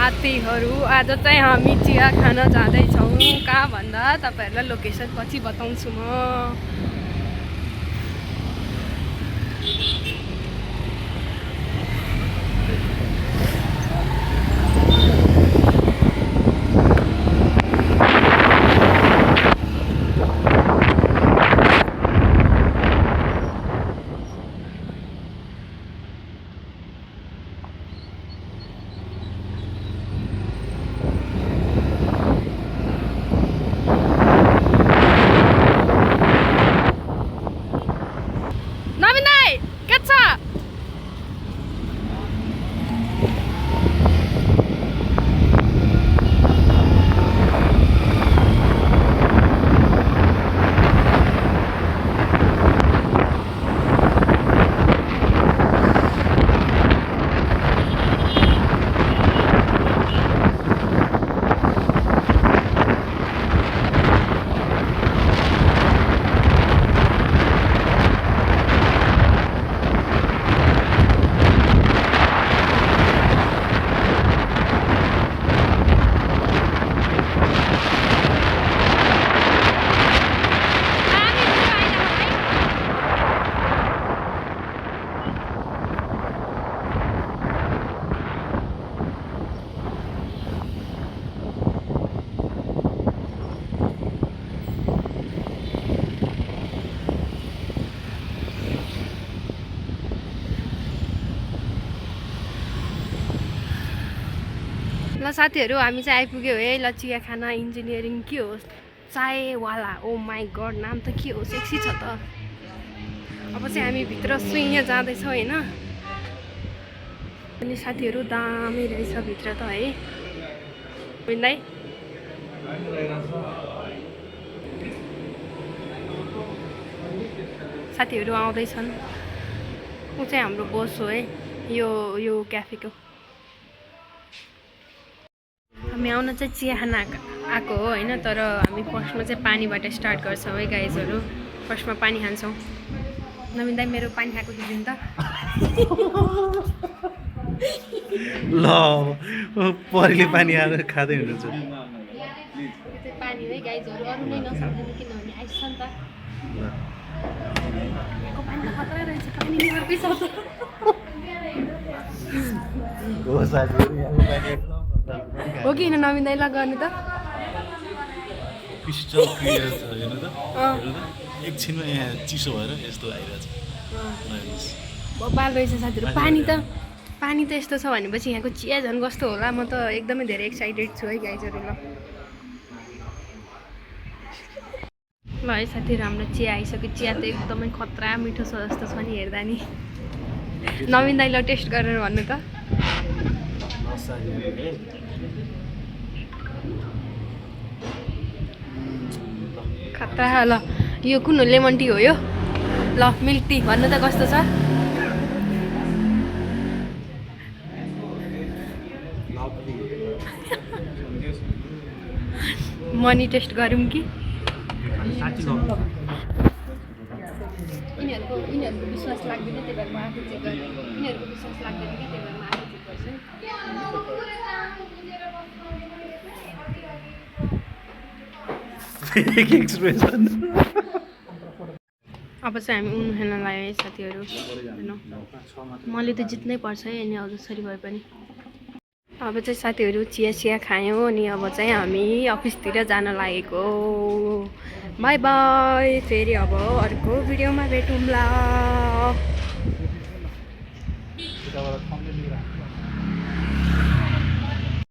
साथीहरू आज चाहिँ हामी चिया खान जाँदैछौँ। कहाँ भन्दा तपाईँहरूलाई लोकेसन पछि बताउँछु म। ल साथीहरू हामी चाहिँ आइपुग्यो है। ल चिया खाना इन्जिनियरिङ के हो चायवाला। ओ माई गड नाम त के हो, सेक्सी छ त। अब चाहिँ हामी भित्र सुइँ जाँदैछौँ होइन। अनि साथीहरू दामी रहेछ भित्र त है। बुझ्दै साथीहरू आउँदैछन्। ऊ चाहिँ हाम्रो बोस हो है यो क्याफेको। हामी आउन चाहिँ चिया खान आएको हो होइन। तर हामी फर्स्टमा चाहिँ पानीबाट स्टार्ट गर्छौँ है गाइजहरू। फर्स्टमा पानी खान्छौँ। नवीन दाइ मेरो पानी खाएको दिनु त। ल परेले पानी आएर खाँदै हुनुहुन्छ। यो चाहिँ पानी है गाइजहरू, अरू नै नसक्दैन किनभने आइस छ नि त। यहाँको पानी त खतरा रहेछ, पानी नै अर्कै छ त। हो साथीहरू यहाँको पानी एकदम हो कि होइन नवीन दाइ ल गर्नु त। क्रिस्टल क्लियर छ हेर्नु त। एकछिनमा यहाँ चिसो भएर यस्तो आइरहेछ। बबाल रहेछ साथीहरू। पानी त यस्तो छ भनेपछि यहाँको चिया झन् कस्तो होला। म त एकदमै धेरै एक्साइटेड छु है गाइजहरू। ल है साथीहरू हाम्रो चिया आइसक्यो। चिया त एकदमै खतरा मिठो छ जस्तो छ नि हेर्दा नि। नवीन दाइ ल टेस्ट गरेर भन्नु त। खतरा। ल यो कुन हो, लेमन टी हो यो। ल मिल्क टी भन्नु त कस्तो छ। मनी टेस्ट गरौँ कि। यिनीहरूको विश्वास लाग्दैन त्यही भएर म आफै चेक गरेँ। यिनीहरूको विश्वास लाग्दैन क्या त्यही भएर म आफै चेक गर्छु। अब चाहिँ हामी उनु खेल्न लाग्यो है साथीहरू होइन। मैले त जित्नै पर्छ है अनि अब जसरी भए पनि। अब चाहिँ साथीहरू चिया खायौँ अनि अब चाहिँ हामी अफिसतिर जान लागेको। By by. फेरि अब अर्को भिडियोमा भेटौँला।